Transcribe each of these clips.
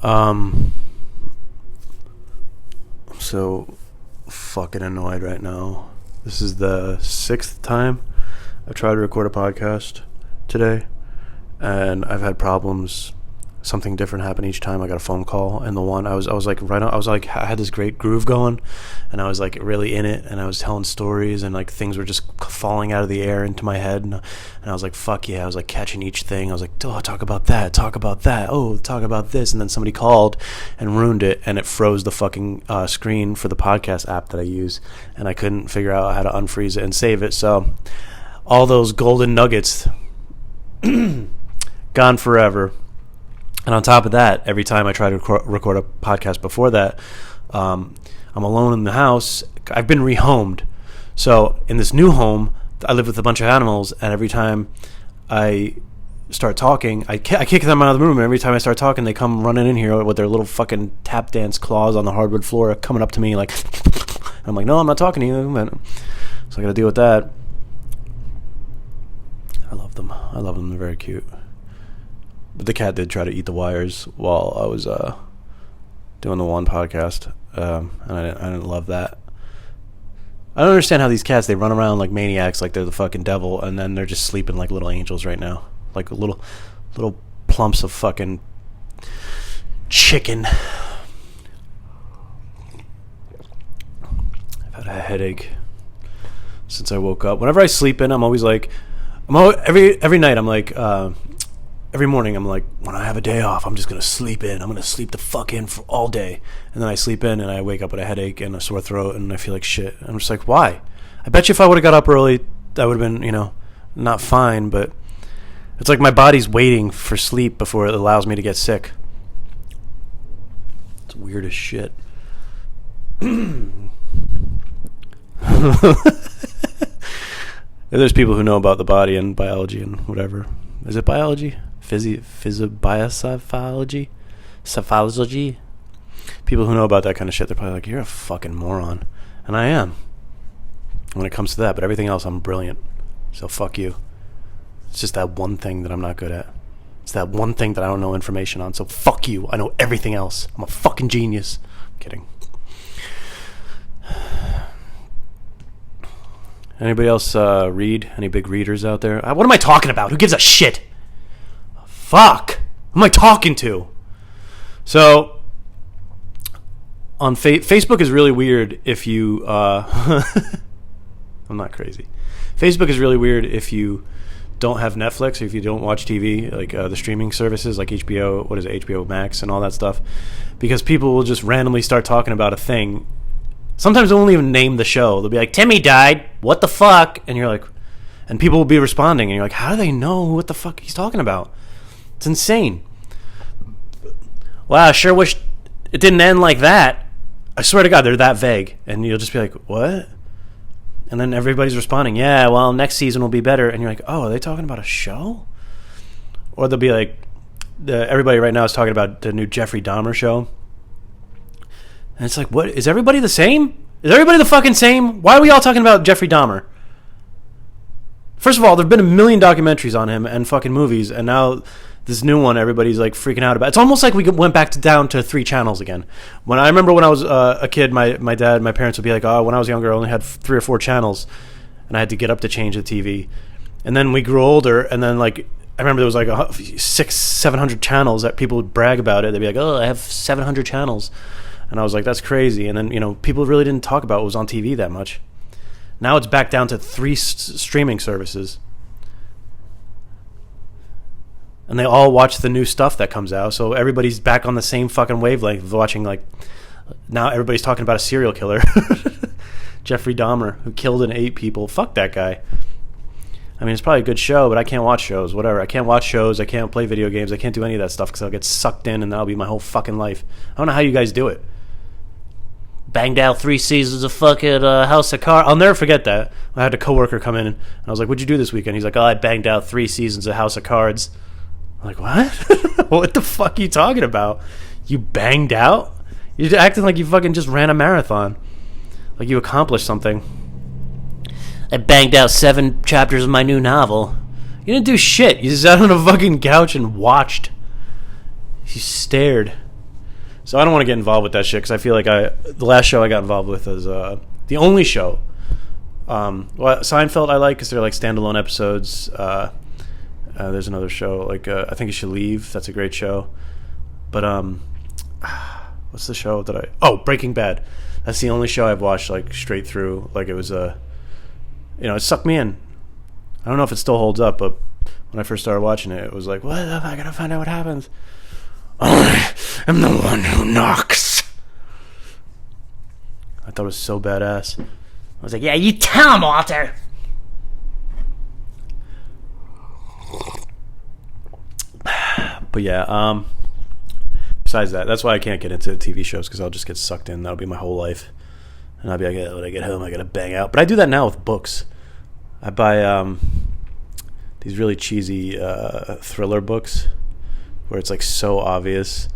I'm so fucking annoyed right now. This is the 6th time I've tried to record a podcast today, and I've had problems. Something different happened each time. I got a phone call, and the one I was like right on, I had this great groove going, and I was like really in it, and I was telling stories, and like things were just falling out of the air into my head, and I was like, fuck yeah. I was like catching each thing. I was like, oh, talk about that, oh, talk about this. And then somebody called and ruined it, and it froze the fucking screen for the podcast app that I use, and I couldn't figure out how to unfreeze it and save it. So all those golden nuggets gone forever. And on top of that, every time I try to record a podcast before that, I'm alone in the house. I've been rehomed. So in this new home, I live with a bunch of animals, and every time I start talking, I kick them out of the room, and every time I start talking, they come running in here with their little fucking tap dance claws on the hardwood floor, coming up to me like, I'm like, no, I'm not talking to you. So I got to deal with that. I love them. They're very cute. But the cat did try to eat the wires while I was doing the one podcast, and I didn't love that. I don't understand how these cats, they run around like maniacs, like they're the fucking devil, and then they're just sleeping like little angels right now, like little plumps of fucking chicken. I've had a headache since I woke up. Whenever I sleep in, I'm always like, every night I'm like. Every morning I'm like, when I have a day off, I'm just going to sleep in. I'm going to sleep the fuck in for all day. And then I sleep in and I wake up with a headache and a sore throat and I feel like shit. I'm just like, why? I bet you if I would have got up early, that would have been, not fine. But it's like my body's waiting for sleep before it allows me to get sick. It's weird as shit. There's people who know about the body and biology and whatever. Is it biology? Physiobiology? Physiology? People who know about that kind of shit, they're probably like, you're a fucking moron. And I am. When it comes to that. But everything else, I'm brilliant. So fuck you. It's just that one thing that I'm not good at. It's that one thing that I don't know information on. So fuck you. I know everything else. I'm a fucking genius. I'm kidding. Anybody else read? Any big readers out there? What am I talking about? Who gives a shit? Fuck. Who am I talking to? So, on Facebook is really weird if you... I'm not crazy. Facebook is really weird if you don't have Netflix, or if you don't watch TV, like the streaming services like HBO, HBO Max and all that stuff. Because people will just randomly start talking about a thing. Sometimes they won't even name the show. They'll be like, Timmy died. What the fuck? And you're like... And people will be responding, and you're like, how do they know what the fuck he's talking about? It's insane. Wow, I sure wish it didn't end like that. I swear to God, they're that vague. And you'll just be like, what? And then everybody's responding, yeah, well, next season will be better. And you're like, oh, are they talking about a show? Or they'll be like, everybody right now is talking about the new Jeffrey Dahmer show. And it's like, what? Is everybody the same? Is everybody the fucking same? Why are we all talking about Jeffrey Dahmer? First of all, there have been a million documentaries on him and fucking movies, and now this new one everybody's like freaking out about. It's almost like we went back down to 3 channels again. When I remember when I was a kid, my dad, my parents would be like, oh, when I was younger, I only had 3 or 4 channels, and I had to get up to change the TV. And then we grew older, and then like I remember there was like 600-700 channels that people would brag about it. They'd be like, oh, I have 700 channels. And I was like, that's crazy. And then, people really didn't talk about what was on TV that much. Now it's back down to 3 streaming services. And they all watch the new stuff that comes out. So everybody's back on the same fucking wavelength of watching, like, now everybody's talking about a serial killer. Jeffrey Dahmer, who killed and ate people. Fuck that guy. I mean, it's probably a good show, but I can't watch shows, whatever. I can't watch shows. I can't play video games. I can't do any of that stuff because I'll get sucked in and that'll be my whole fucking life. I don't know how you guys do it. Banged out 3 seasons of fucking House of Cards. I'll never forget that. I had a coworker come in and I was like, what'd you do this weekend? He's like, oh, I banged out 3 seasons of House of Cards. I'm like, what? What the fuck are you talking about? You banged out? You're acting like you fucking just ran a marathon. Like you accomplished something. I banged out 7 chapters of my new novel. You didn't do shit. You sat on a fucking couch and watched. You stared. So I don't want to get involved with that shit because I feel like the last show I got involved with is the only show. Seinfeld I like because they're like standalone episodes. There's another show like I Think You Should Leave. That's a great show. But what's the show that Breaking Bad. That's the only show I've watched like straight through. Like it was it sucked me in. I don't know if it still holds up, but when I first started watching it, it was like, what? I gotta find out what happens. I am the one who knocks. I thought it was so badass. I was like, yeah, you tell him, Walter. But yeah, besides that, that's why I can't get into TV shows because I'll just get sucked in. That'll be my whole life. And I'll be like, when I get home, I gotta bang out. But I do that now with books. I buy these really cheesy thriller books where it's like so obvious.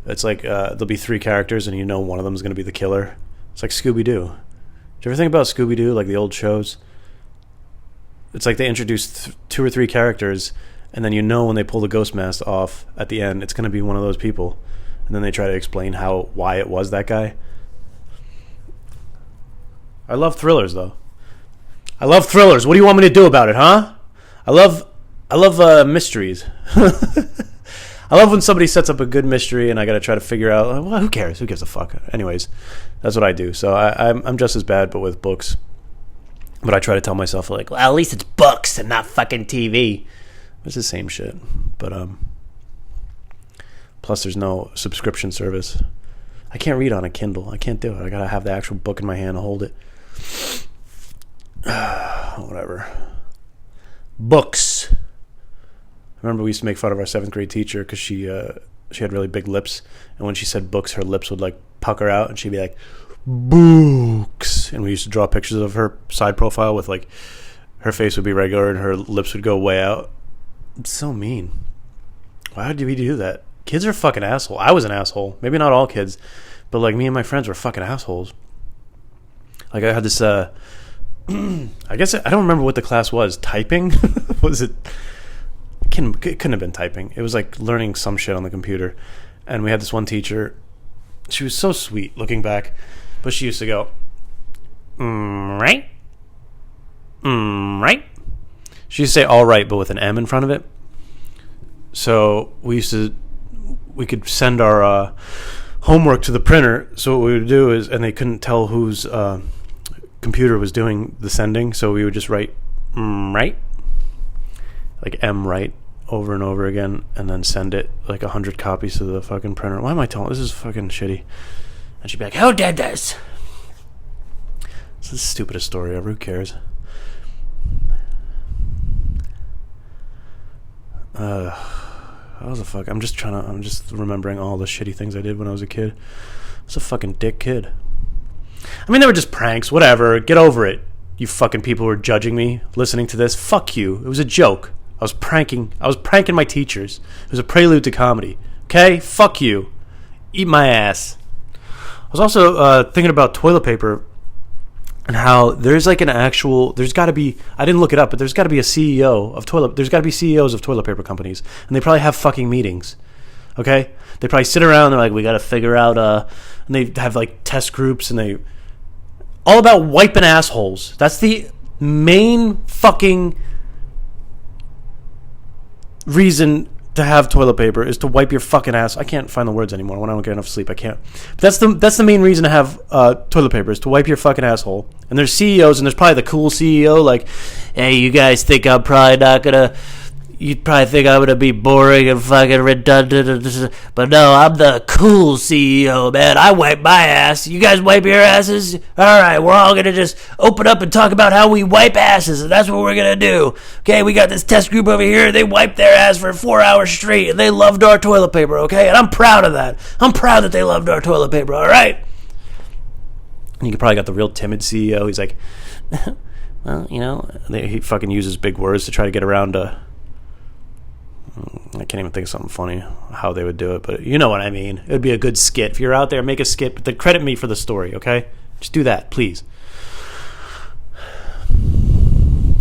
It's like there'll be 3 characters and one of them is going to be the killer. It's like Scooby-Doo. Did you ever think about Scooby-Doo, like the old shows? It's like they introduce 2 or 3 characters and then when they pull the ghost mask off at the end, it's going to be one of those people. And then they try to explain why it was that guy. I love thrillers, though. I love thrillers. What do you want me to do about it, huh? I love mysteries. I love when somebody sets up a good mystery and I got to try to figure out, well, who cares? Who gives a fuck? Anyways, that's what I do. So I'm just as bad, but with books. But I try to tell myself, like, well, at least it's books and not fucking TV. It's the same shit. But plus there's no subscription service. I can't read on a Kindle. I can't do it. I got to have the actual book in my hand to hold it. Whatever. Books. I remember we used to make fun of our 7th grade teacher because she had really big lips, and when she said books, her lips would like pucker out, and she'd be like, books. And we used to draw pictures of her side profile with like her face would be regular and her lips would go way out. It's so mean. Why did we do that? Kids are fucking asshole. I was an asshole. Maybe not all kids, but like me and my friends were fucking assholes. Like I had this I guess I don't remember what the class was. Typing? Was it? It couldn't have been typing. It was like learning some shit on the computer. And we had this one teacher. She was so sweet looking back, but she used to go, right? Right? She used to say all right, but with an M in front of it. So we could send our homework to the printer. So what we would do is, and they couldn't tell whose computer was doing the sending, so we would just write right, like M right, over and over again, and then send it like 100 copies to the fucking printer. Why am I telling? This is fucking shitty. And she'd be like, "Who did this?" This is the stupidest story ever. Who cares? How the fuck? I'm just remembering all the shitty things I did when I was a kid. I was a fucking dick kid. I mean, they were just pranks. Whatever. Get over it. You fucking people who are judging me, listening to this. Fuck you. It was a joke. I was pranking my teachers. It was a prelude to comedy. Okay? Fuck you. Eat my ass. I was also thinking about toilet paper and how there's like there's got to be, I didn't look it up, but there's got to be there's got to be CEOs of toilet paper companies, and they probably have fucking meetings. Okay? They probably sit around, they're like, we got to figure out, and they have like test groups, and all about wiping assholes. That's the main fucking reason to have toilet paper, is to wipe your fucking ass. I can't find the words anymore. When I don't get enough sleep, I can't. But that's the main reason to have toilet paper, is to wipe your fucking asshole. And there's CEOs, and there's probably the cool CEO, like, hey, you guys think I'm probably not gonna... You'd probably think I'm going to be boring and fucking redundant, but no, I'm the cool CEO, man. I wipe my ass. You guys wipe your asses? All right, we're all going to just open up and talk about how we wipe asses, and that's what we're going to do. Okay, we got this test group over here. They wiped their ass for 4 hours straight, and they loved our toilet paper, okay? And I'm proud of that. I'm proud that they loved our toilet paper, all right? And you probably got the real timid CEO. He's like, well, he fucking uses big words to try to get around I can't even think of something funny how they would do it, but you know what I mean. It would be a good skit. If you're out there, make a skit, but then credit me for the story, okay? Just do that, please.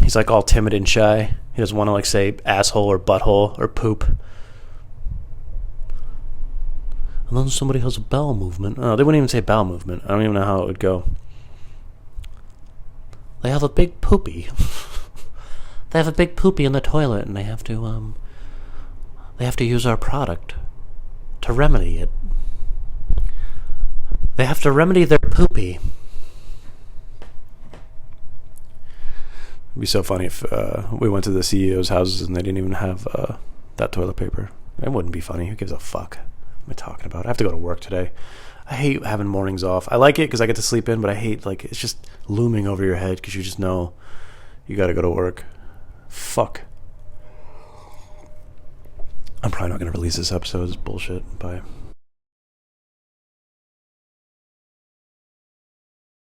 He's like all timid and shy. He doesn't want to like say asshole or butthole or poop. And then somebody has a bowel movement. Oh, they wouldn't even say bowel movement. I don't even know how it would go. They have a big poopy. They have a big poopy in the toilet, and they have to use our product to remedy it. They have to remedy their poopy. It'd be so funny if we went to the CEO's houses and they didn't even have that toilet paper. It wouldn't be funny. Who gives a fuck? What am I talking about? I have to go to work today. I hate having mornings off. I like it because I get to sleep in, but I hate, like, it's just looming over your head because you just know you got to go to work. Fuck. I'm probably not going to release this episode. It's bullshit. Bye.